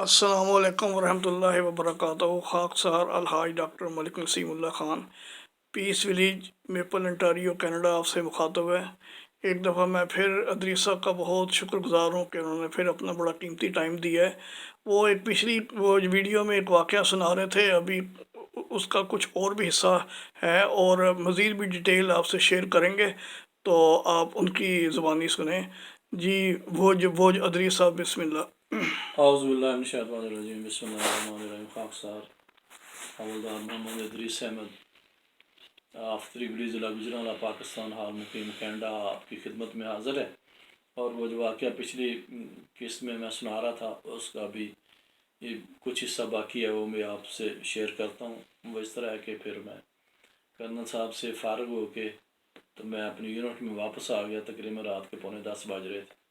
السلام علیکم ورحمۃ اللہ وبرکاتہ خاک سار الحاج ڈاکٹر ملک نسیم اللہ خان پیس ولیج میپل انٹاریو کینیڈا آپ سے مخاطب ہے۔ ایک دفعہ میں پھر ادریس صاحب کا بہت شکر گزار ہوں کہ انہوں نے پھر اپنا بڑا قیمتی ٹائم دیا ہے۔ وہ ایک پچھلی ویڈیو میں ایک واقعہ سنا رہے تھے، ابھی اس کا کچھ اور بھی حصہ ہے اور مزید بھی ڈیٹیل آپ سے شیئر کریں گے، تو آپ ان کی زبانی سنیں۔ جی بھوج ادریس صاحب، بسم اللہ۔ اعوذ باللہ من الشیطان الرجیم، بسم اللہ الرحمن الرحیم۔ خاک سار حوالدار محمد ادریس احمد آفتری گری ضلع گجرانوالہ پاکستان، حال مقیم کینیڈا آپ کی خدمت میں حاضر ہے۔ اور وہ جو واقعہ پچھلی قسط میں سنا رہا تھا اس کا بھی یہ کچھ حصہ باقی ہے، وہ میں آپ سے شیئر کرتا ہوں۔ وہ اس طرح ہے کہ پھر میں کرنل صاحب سے فارغ ہو کے تو میں اپنی یونٹ میں واپس آ گیا، تقریباً رات کے 9:45 بج رہے تھے۔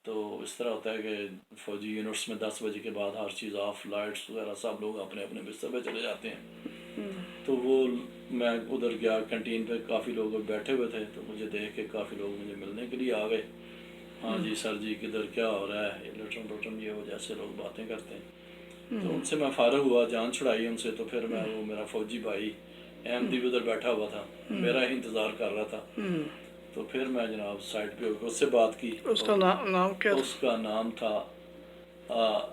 تو اس طرح ہوتا ہے کہ فوجی یونٹس میں 10 بجے کے بعد ہر چیز آف، لائٹس وغیرہ سب لوگ اپنے اپنے بستر پہ چلے جاتے ہیں۔ تو وہ میں ادھر گیا کینٹین پہ، کافی لوگ بیٹھے ہوئے تھے، تو مجھے دیکھ کے کافی لوگ مجھے ملنے کے لیے آ گئے۔ ہاں جی سر جی، کدھر کیا ہو رہا ہے، یہ لٹن یہ وہ جیسے لوگ باتیں کرتے ہیں۔ تو ان سے میں فارغ ہوا، جان چھڑائی ان سے، تو پھر میں وہ میرا فوجی بھائی احمدی بھی ادھر بیٹھا ہوا تھا، میرا ہی انتظار کر رہا تھا۔ تو پھر میں جناب سائٹ پہ ہو کے اس سے بات کی۔ اس کا نام کیا تھا؟ اس کا نام تھا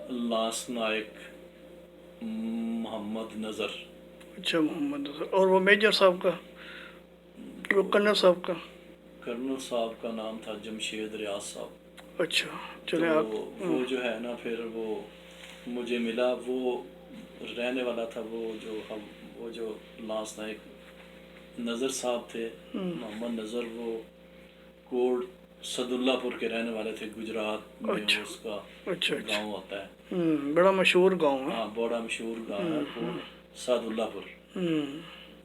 لانس نائک محمد نظر۔ اچھا، محمد نظر۔ اور وہ میجر صاحب کا، وہ کرنل صاحب کا؟ کرنل صاحب کا نام تھا جمشید ریاض صاحب۔ اچھا تو چلے آپ۔ وہ جو ہے نا، پھر وہ مجھے ملا، وہ رہنے والا تھا، وہ جو لانس نائک نظر صاحب تھے، محمد نظر، وہ کوٹ صد اللہ پور کے رہنے والے تھے، گجرات میں اس کا گاؤں ہوتا ہے۔ بڑا مشہور گاؤں ہے۔ ہاں، بڑا مشہور گاؤں ہے کوٹ صد اللہ پور،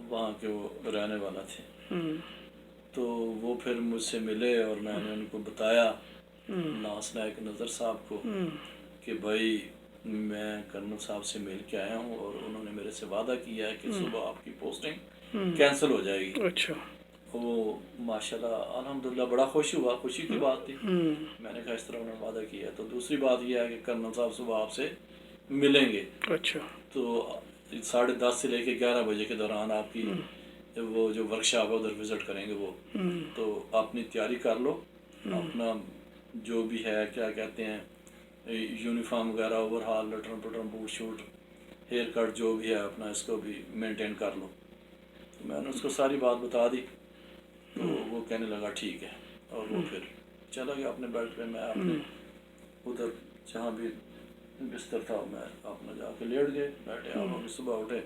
وہاں کے وہ رہنے والا تھے۔ تو وہ پھر مجھ سے ملے اور میں نے ان کو بتایا، لانس نائک نظر صاحب کو، کہ بھائی میں کرنل صاحب سے مل کے آیا ہوں اور انہوں نے میرے سے وعدہ کیا ہے کہ صبح آپ کی پوسٹنگ کینسل ہو جائے گی۔ اچھا۔ وہ ماشاءاللہ الحمدللہ بڑا خوش ہوا، خوشی کی بات تھی۔ میں نے کہا اس طرح انہوں نے وعدہ کیا ہے۔ تو دوسری بات یہ ہے کہ کرنل صاحب صبح آپ سے ملیں گے۔ اچھا۔ تو 10:30 سے لے کے 11 بجے کے دوران آپ کی وہ جو ورکشاپ ہے ادھر وزٹ کریں گے وہ، تو اپنی تیاری کر لو، اپنا جو بھی ہے کیا کہتے ہیں یونیفارم وغیرہ، اوور ہال، لٹرن پٹرن، بوٹ شوٹ، ہیئر کٹ جو بھی ہے اپنا اس کو بھی مینٹین کر لو۔ تو میں نے اس کو ساری بات بتا دی، تو وہ کہنے لگا ٹھیک ہے، اور وہ پھر چلا گیا اپنے بیڈ پہ۔ میں اپنے ادھر جہاں بھی بستر تھا میں اپنا جا کے لیٹ گئے، بیٹھے، آپ ابھی صبح اٹھے،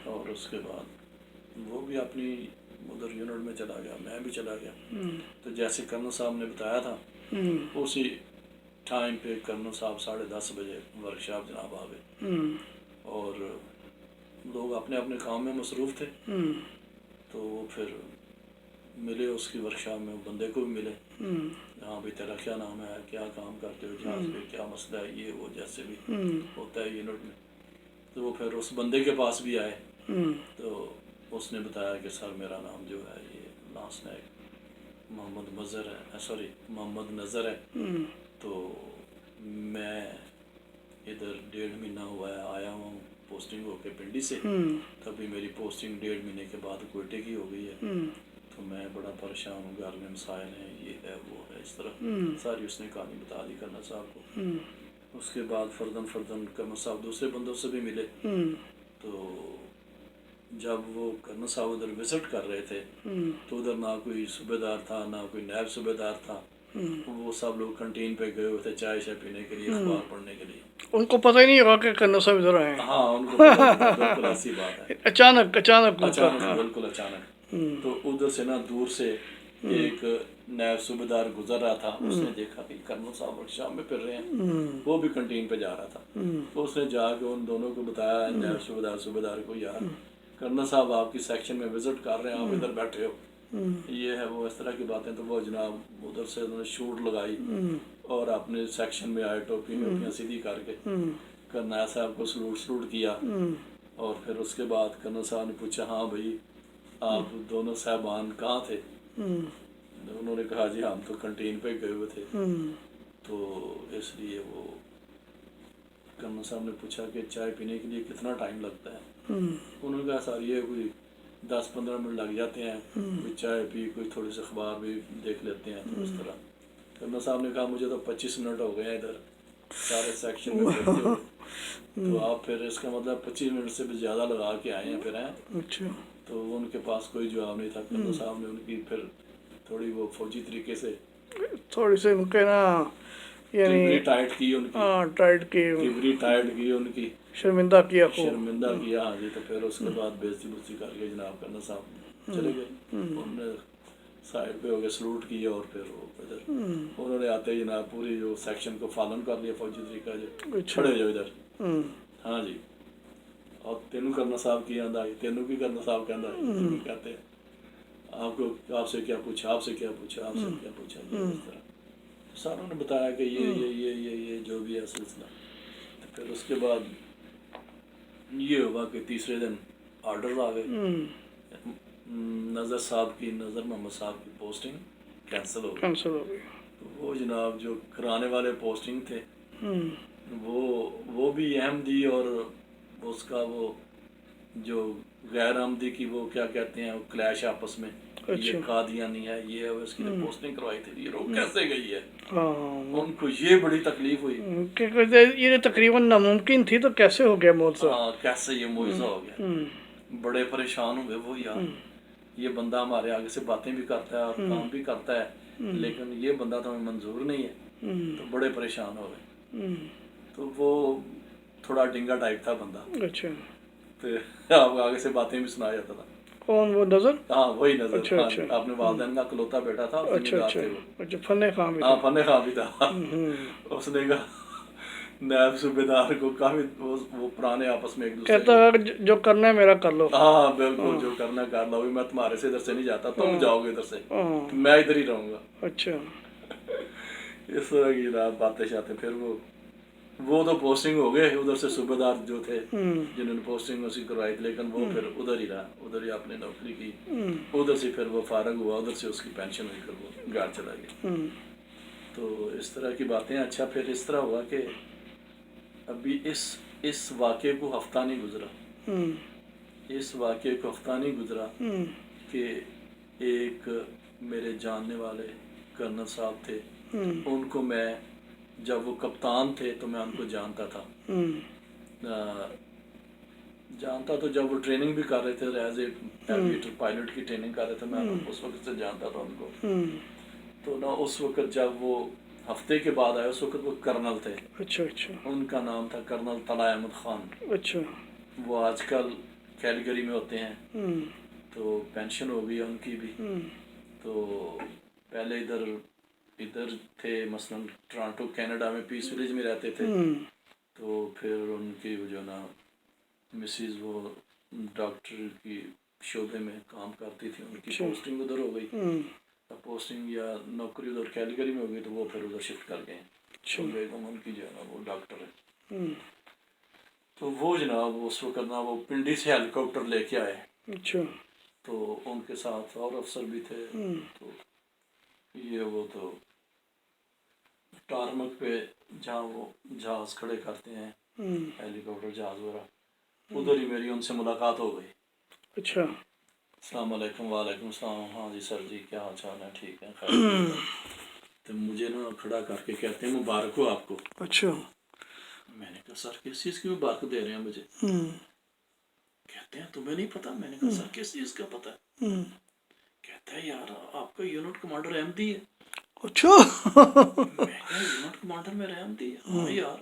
اور اس کے بعد وہ بھی اپنی ادھر یونٹ میں چلا گیا، میں بھی چلا گیا۔ تو جیسے کرنل صاحب نے بتایا تھا اسی ٹائم پہ کرنل صاحب 10:30 بجے ورکشاپ جناب آ گئے، اور لوگ اپنے اپنے کام میں مصروف تھے۔ تو وہ پھر ملے اس کی ورکشاپ میں، بندے کو بھی ملے، ہاں بھائی تیرا کیا نام ہے، کیا کام کرتے ہو جہاز پہ، کیا مسئلہ ہے، یہ وہ جیسے بھی ہوتا ہے یونٹ میں۔ تو وہ پھر اس بندے کے پاس بھی آئے، تو اس نے بتایا کہ سر میرا نام جو ہے یہ لانس نائک محمد نظر ہے، تو میں ادھر 1.5 مہینہ ہوا ہے آیا ہوں پوسٹنگ ہو کے پنڈی سے، تبھی میری پوسٹنگ 1.5 مہینے کے بعد کوئٹے کی ہو گئی ہے، تو میں بڑا پریشان ہوں، گھر میں مسائل ہیں، یہ ہے وہ ہے، اس طرح ساری اس نے کہانی بتا دی کرنل صاحب کو۔ اس کے بعد فردن کرنل صاحب دوسرے بندوں سے بھی ملے، تو جب وہ کرنل صاحب ادھر وزٹ کر رہے تھے تو ادھر نہ کوئی صوبے دار تھا، نہ کوئی نائب صوبے دار تھا، وہ سب لوگ کنٹین پہ گئے ہوئے تھے چائے شائے پینے کے لیے، اخبار پڑھنے کے لیے۔ ان کو پتہ ہی نہیں ہوگا کہ کرنل صاحب ادھر آئے ہیں؟ ہاں، ان کو بالکل ایسی بات ہے، اچانک بالکل اچانک۔ تو ادھر سے نا دور سے ایک نائب صوبے دار گزر رہا تھا، اس نے دیکھا کہ کرنل صاحب ورکشاپ میں پھر رہے ہیں، وہ بھی کنٹین پہ جا رہا تھا، تو اس نے جا کے ان دونوں کو بتایا، نائب صوبے دار کو، یار کرنل صاحب آپ کی سیکشن میں وزٹ کر رہے ہیں، آپ ادھر بیٹھے ہو، یہ ہے وہ، اس طرح کی باتیں۔ تو وہ جناب ادھر سے انہوں نے شوٹ لگائی اور اپنے سیکشن میں آئے، ٹوپیاں سیدھی کر کے کرنل صاحب کو سلوٹ کیا، اور پھر اس کے بعد کرنل صاحب نے پوچھا ہاں بھائی آپ دونوں صاحبان کہاں تھے؟ انہوں نے کہا جی ہم تو کنٹین پہ گئے ہوئے تھے، تو اس لیے وہ کرنل صاحب نے پوچھا کہ چائے پینے کے لیے کتنا ٹائم لگتا ہے. انہوں نے کہا سر یہ کوئی 10-15 منٹ لگ جاتے ہیں, کوئی چائے پی, کوئی تھوڑے سے اخبار بھی دیکھ لیتے ہیں. تو اس طرح کرنل صاحب نے کہا مجھے تو 25 منٹ ہو گئے ہیں ادھر سارے سیکشن میں پھرتے ہوئے. تو آپ پھر اس کا مطلب 25 منٹ سے بھی زیادہ لگا کے آئے ہیں پھر ہیں. اچھا. تو ان کے پاس کوئی جواب نہیں تھا. کرنل صاحب نے ان کی پھر تھوڑی وہ فوجی طریقے سے تھوڑی سی ان کے نا یعنی ٹائٹ کی ان کی, ہاں ٹائٹ کی, ٹائٹ کی ان کی, شرمندہ کیا خوب. شرمندہ کیا. ہاں جی. تو پھر اس کے بعد بےزتی کر کے جناب کرنل صاحب چلے گئے. انہوں نے سائڈ پہ ہو کے سلوٹ کیا اور پھر وہ ادھر انہوں نے آتے ہی جناب پوری جو سیکشن کو فالن کر لیا فوجی طریقہ جو کھڑے جو ادھر. ہاں جی. اور تینوں کرنل صاحب کی آندا ہے, تینوں کی کرنل صاحب کہندا ہے کہتے ہیں آپ کو, آپ سے کیا پوچھا, آپ سے کیا پوچھا, آپ سے کیا پوچھا. یہ اس طرح ساروں نے بتایا کہ یہ جو بھی ہے سلسلہ. تو پھر اس کے بعد یہ ہوا کہ تیسرے دن آرڈر آ گئے. نظر صاحب کی, نظر محمد صاحب کی پوسٹنگ کینسل ہو گئی. وہ جناب جو کرانے والے پوسٹنگ تھے وہ بھی احمدی اور اس کا وہ جو غیر احمدی کی وہ کیا کہتے ہیں وہ کلیش آپس میں, یہ قادیانی ہے, یہ ہے, اس کی جو پوسٹنگ کروائی تھی یہ روک کیسے گئی ہے. ان کو یہ بڑی تکلیف ہوئی یہ تقریباً ناممکن تھی تو کیسے ہو گیا معجزہ. ہاں کیسے یہ معجزہ ہو گیا. بڑے پریشان ہوئے وہ, یار یہ بندہ ہمارے آگے سے باتیں بھی کرتا ہے اور کام بھی کرتا ہے لیکن یہ بندہ تو ہمیں منظور نہیں ہے. تو بڑے پریشان ہو گئے. تو وہ تھوڑا ڈنگا ٹائپ تھا بندہ. اچھا. تو آپ آگے سے باتیں بھی سنا جاتا تھا. کون وہ نظر؟ ہاں وہی نظر. اپنے والدین کا اکلوتا بیٹا تھا. اچھا. فن خان بھی تھا. ہاں فن خان بھی تھا. اس نے کہا نائب صوبیدار کو کافی وہ پرانے آپس میں ایک دوسرے کہتا ہے جو کرنا ہے میرا کر لو. ہاں بالکل جو کرنا کر لو, میں تمہارے سے ادھر سے نہیں جاتا, تم جاؤ گے ادھر سے, میں ادھر ہی رہوں گا. اچھا. اس طرح کی باتیں شاتیں. پھر وہ تو پوسٹنگ ہو گئے ادھر سے صوبیدار جو تھے جنہوں نے پوسٹنگ اسی کروائی تھی, لیکن وہ پھر ادھر ہی رہا, ادھر ہی اپنے نوکری کی. ادھر سے پھر وہ فارغ ہوا, ادھر سے اس کی پینشن ہوئی, پھر وہ گھر چلا گیا. تو اس طرح کی باتیں. اچھا پھر اس طرح ہوا کہ ابھی اس واقعے کو ہفتہ نہیں گزرا, اس واقعے کو ہفتہ نہیں گزرا کہ ایک میرے جاننے والے کرنل صاحب تھے, ان کو میں جب وہ کپتان تھے تو میں ان کو جانتا تھا. تو جب وہ ٹریننگ بھی کر رہے تھے ایز اے ایویٹر پائلٹ کی ٹریننگ کر رہے تھے, میں اس وقت سے جانتا تھا ان کو. تو نا اس وقت جب وہ ہفتے کے بعد آئے اس وقت وہ کرنل تھے. اچھا. ان کا نام تھا کرنل طلائع احمد خان. اچھا. وہ آج کل کیلگری میں ہوتے ہیں. تو پینشن ہو گئی ان کی بھی. تو پہلے ادھر تھے, مثلاً ٹورانٹو کینیڈا میں پیس ولیج میں رہتے تھے. تو پھر ان کی جو نا مسز وہ ڈاکٹر کی شعبے میں کام کرتی تھی, ان کی پوسٹنگ ادھر ہو گئی. پوسٹنگ یا نوکری ادھر کیلگری میں ہو گئی تو وہ پھر ادھر شفٹ کر گئے. بیگم ان کی جو ہے نا وہ ڈاکٹر ہے. تو وہ جناب اس وقت نا وہ پنڈی سے ہیلی کاپٹر لے کے آئے. اچھا. تو ان کے ساتھ اور افسر بھی تھے. تو وہ تو ٹارمک پہ جہاں وہ جہاز کھڑے کرتے ہیں ہیلی کاپٹر جہاز وغیرہ, ادھر ہی میری ان سے ملاقات ہو گئی. اچھا. السلام علیکم. وعلیکم السلام. ہاں جی سر جی کیا حال چال ہے, ٹھیک ہے خیر. تو مجھے نا کھڑا کر کے کہتے ہیں مبارک ہو آپ کو. اچھا. میں نے کہا سر کس چیز کی مبارک دے رہے ہیں مجھے. کہتے ہیں تمہیں نہیں پتا. میں نے کہا سر کس چیز کا پتا ہے. کہتا ہے یار آپ کا یونٹ کمانڈر احمدی ہے. اچھا. میں کہا یونٹ کمانڈر میرا احمدی ہے. ہاں یار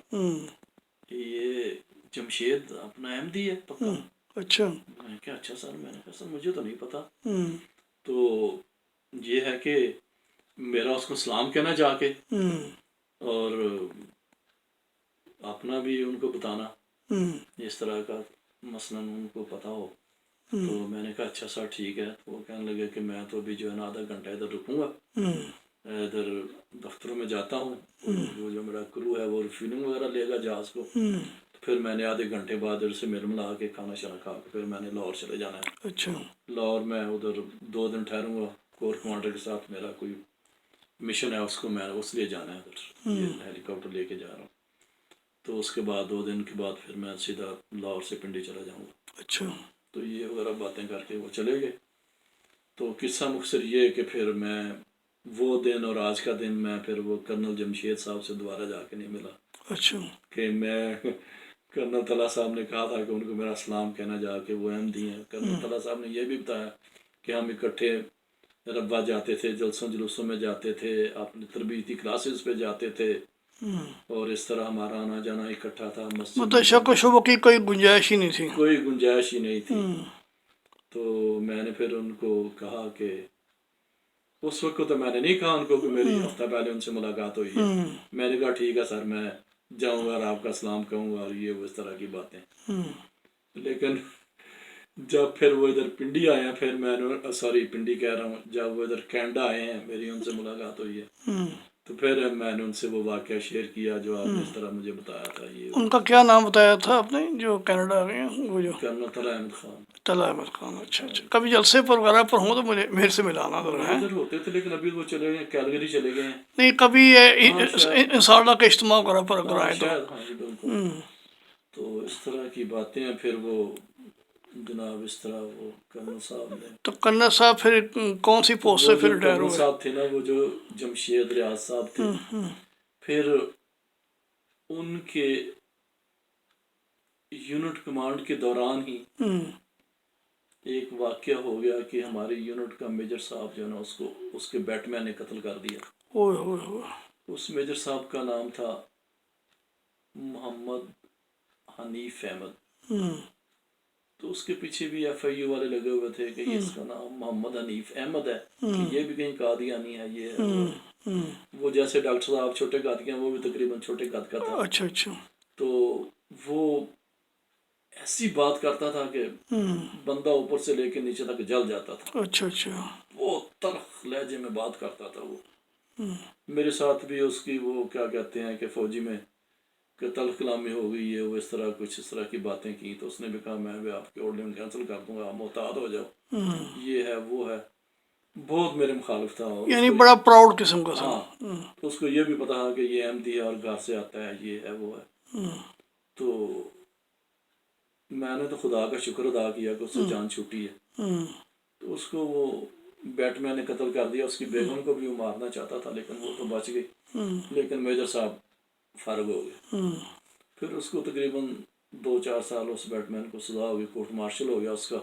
یہ جمشید اپنا احمدی ہے پکا. اچھا. میں نے کہا اچھا سر. میں نے کہا سر مجھے تو نہیں پتا. تو یہ ہے کہ میرا اس کو سلام کہنا جا کے, اور اپنا بھی ان کو بتانا اس طرح کا مثلاً ان کو پتا ہو. تو میں نے کہا اچھا سر ٹھیک ہے. وہ کہنے لگے کہ میں تو ابھی جو ہے نا آدھا گھنٹہ ادھر رکوں گا, ادھر دفتروں میں جاتا ہوں. وہ جو میرا کرو ہے وہ ریفیلنگ وغیرہ لے گا جہاز کو. پھر میں نے آدھے گھنٹے بعد ادھر سے مل ملا کے کھانا شانا کھا کے پھر میں نے لاہور چلے جانا ہے. اچھا. لاہور میں ادھر 2 دن ٹھہروں گا. کور کمانڈر کے ساتھ میرا کوئی مشن ہے, اس کو میں اس لیے جانا ہے ادھر, ہیلی کاپٹر لے کے جا رہا ہوں. تو اس کے بعد 2 دن کے بعد پھر میں سیدھا لاہور سے پنڈی چلا جاؤں گا. اچھا. تو یہ وغیرہ باتیں کر کے وہ چلے گئے. تو قصہ مختصر یہ ہے کہ پھر میں وہ دن اور آج کا دن میں پھر وہ کرنل جمشید صاحب سے دوبارہ جا کے نہیں ملا. اچھا. کہ میں کرنل طلحہ صاحب نے کہا تھا کہ ان کو میرا سلام کہنا جا کے وہ احمدی ہیں. کرنل طلحہ صاحب نے یہ بھی بتایا کہ ہم اکٹھے ربا جاتے تھے، جلسوں جلوسوں میں جاتے تھے، اپنی تربیتی کلاسز پہ جاتے تھے، اور اس طرح ہمارا آنا جانا اکٹھا تھا. مسجد مطلب شک و شبہ کی کوئی گنجائش ہی نہیں تھی. کوئی گنجائش ہی نہیں تھی. تو میں نے پھر ان کو کہا کہ اس وقت تو میں نے نہیں کہا ان کو کہ میری ہفتہ پہلے ان سے ملاقات ہوئی ہے. میں نے کہا ٹھیک ہے سر، میں جاؤں گا اور آپ کا سلام کہوں گا اور یہ وہ اس طرح کی باتیں. لیکن جب پھر وہ ادھر پنڈی آئے ہیں، پھر میں نے پنڈی کہہ رہا ہوں، جب وہ ادھر کینیڈا آئے ہیں میری ان سے ملاقات ہوئی ہے، تو پھر میں نے ان سے وہ واقعہ شیئر کیا جو آپ نے اس طرح مجھے بتایا تھا. یہ ان کا کیا نام بتایا تھا آپ نے جو کینیڈا آ گئے ہیں؟ وہ جو کرنل طلحہ احمد خان. طلحہ احمد خان. اچھا اچھا. کبھی جلسے پر وغیرہ پر ہوں تو مجھے میرے سے ملانا ضرور ہے. ادھر ہوتے تھے لیکن ابھی وہ چلے گئے، کیلگری چلے گئے ہیں. نہیں کبھی انسارڈا کا اجتماع وغیرہ پر اگر آئے تو. شاید ہاں جی بالکل. تو اس طرح کی باتیں ہیں. پھر وہ جناب اس طرح وہ کرنل صاحب نے، تو کرنل صاحب پھر کون سی پوسٹ سے وہ پھر جو ریٹائر کرنل ہوئے؟ صاحب تھے نا، وہ جو جمشید ریاض صاحب تھے، پھر ان کے یونٹ کمانڈ کے دوران ہی ایک واقعہ ہو گیا کہ ہمارے یونٹ کا میجر صاحب جو ہے نا، اس کے بیٹ مین نے قتل کر دیا. اوہ اوہ اوہ. اس میجر صاحب کا نام تھا محمد حنیف احمد. تو اس کے پیچھے بھی ایف آئی یو والے لگے ہوئے تھے کہ اس کا نام محمد حنیف احمد ہے، کہ یہ بھی کہیں قادیانی ہے، یہ ہے وہ جیسے ڈاکٹر صاحب چھوٹے قد کے ہیں، وہ بھی تقریباً چھوٹے قد کا تھا. اچھا اچھا. تو وہ ایسی بات کرتا تھا کہ بندہ اوپر سے لے کے نیچے تک جل جاتا تھا. اچھا اچھا. وہ تلخ لہجے میں بات کرتا تھا. وہ میرے ساتھ بھی اس کی وہ کیا کہتے ہیں کہ فوجی میں کہ تلخ کلامی ہو گئی ہے، وہ اس طرح کچھ اس طرح کی باتیں کی. تو اس نے بھی کہا میں بھی آپ کے آرڈر کینسل کر دوں گا، آپ محتاط ہو جاؤ، یہ ہے وہ ہے. بہت میرے مخالف تھا. یعنی بڑا پراؤڈ قسم کا تھا. ہاں. تو اس کو یہ بھی پتا تھا کہ یہ احمدی ہے اور گھر سے آتا ہے، یہ ہے وہ ہے. تو میں نے تو خدا کا شکر ادا کیا کہ اس سے جان چھوٹی ہے. تو اس کو وہ بیٹ مین نے قتل کر دیا. اس کی بیگم کو بھی وہ مارنا چاہتا تھا لیکن وہ تو بچ گئی. لیکن میجر صاحب فارغ ہو گئے. پھر اس کو تقریباً 2-4 سال اس بیٹ مین کو سزا ہو گئی، کورٹ مارشل ہو گیا اس کا.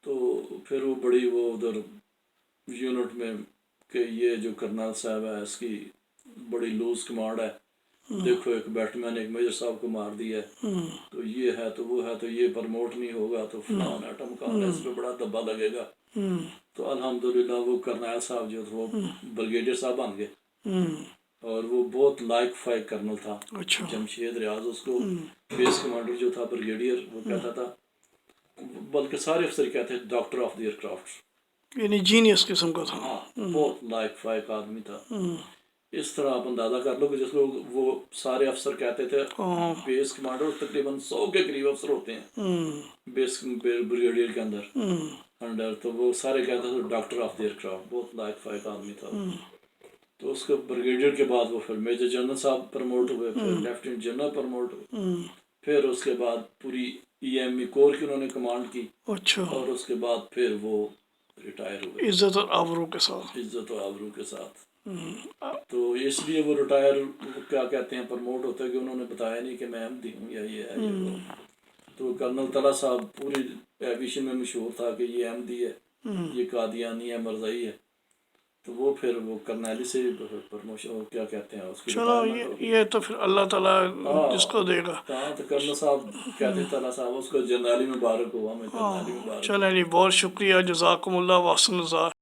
تو پھر وہ بڑی وہ ادھر یونٹ میں کہ یہ جو کرنل صاحب ہے اس کی بڑی لوز کمانڈ ہے، دیکھو ایک بیٹ مین ایک میجر صاحب کو مار دیا ہے، تو یہ ہے تو وہ ہے، تو یہ پرموٹ نہیں ہوگا، تو فلان ہے ٹمکان ہے، اس پہ بڑا دبا لگے گا. تو الحمدللہ وہ کرنل صاحب جو تھے وہ بریگیڈیئر صاحب بن گئے. اور وہ بہت لائق فائق کرنل تھا. جمشید ریاض اس کو بیس کمانڈر جو تھا بریگیڈیئر وہ کہتا تھا، بلکہ سارے افسر کہتے تھے doctor of the aircraft. یعنی جینیس قسم کا تھا. بہت لائق فائق آدمی تھا. اس طرح آپ اندازہ کر لو کہ جس کو وہ سارے افسر کہتے تھے بیس کمانڈر، تقریباً 100 کے قریب افسر ہوتے ہیں بیس بریگیڈیئر کے انڈر. تو وہ سارے کہتے تھے doctor of the aircraft. بہت لائق فائق آدمی تھا. تو اس کے بریگیڈیئر کے بعد وہ پھر میجر جنرل صاحب پروموٹ ہوئے، پھر لیفٹیننٹ جنرل پروموٹ ہوئے، پھر اس کے بعد پوری ای ایم ای کور کی انہوں نے کمانڈ کی. اور اس کے بعد پھر وہ ریٹائر ہوئے عزت اور آبرو کے ساتھ. عزت و آبرو کے ساتھ. تو اس لیے وہ ریٹائر کیا کہتے ہیں پروموٹ ہوتا ہے کہ انہوں نے بتایا نہیں کہ میں احمدی ہوں یا یہ ہے یہ وہ. تو کرنل طلحہ صاحب پوری ایویشن میں مشہور تھا کہ یہ احمدی ہے، یہ قادیانی ہے، مرزائی ہے. تو وہ پھر وہ کرنیلی سے پرموشن کیا کہتے ہیں اس کی. چلو یہ تو پھر اللہ تعالیٰ جس کو دے گا. ہاں تو کرنل صاحب کہتے طلحہ صاحب اس کو جنرالی مبارک ہوا. ہمیں جنرالی مبارک. چلیں جی، بہت شکریہ، جزاکم اللہ واحسن الجزا.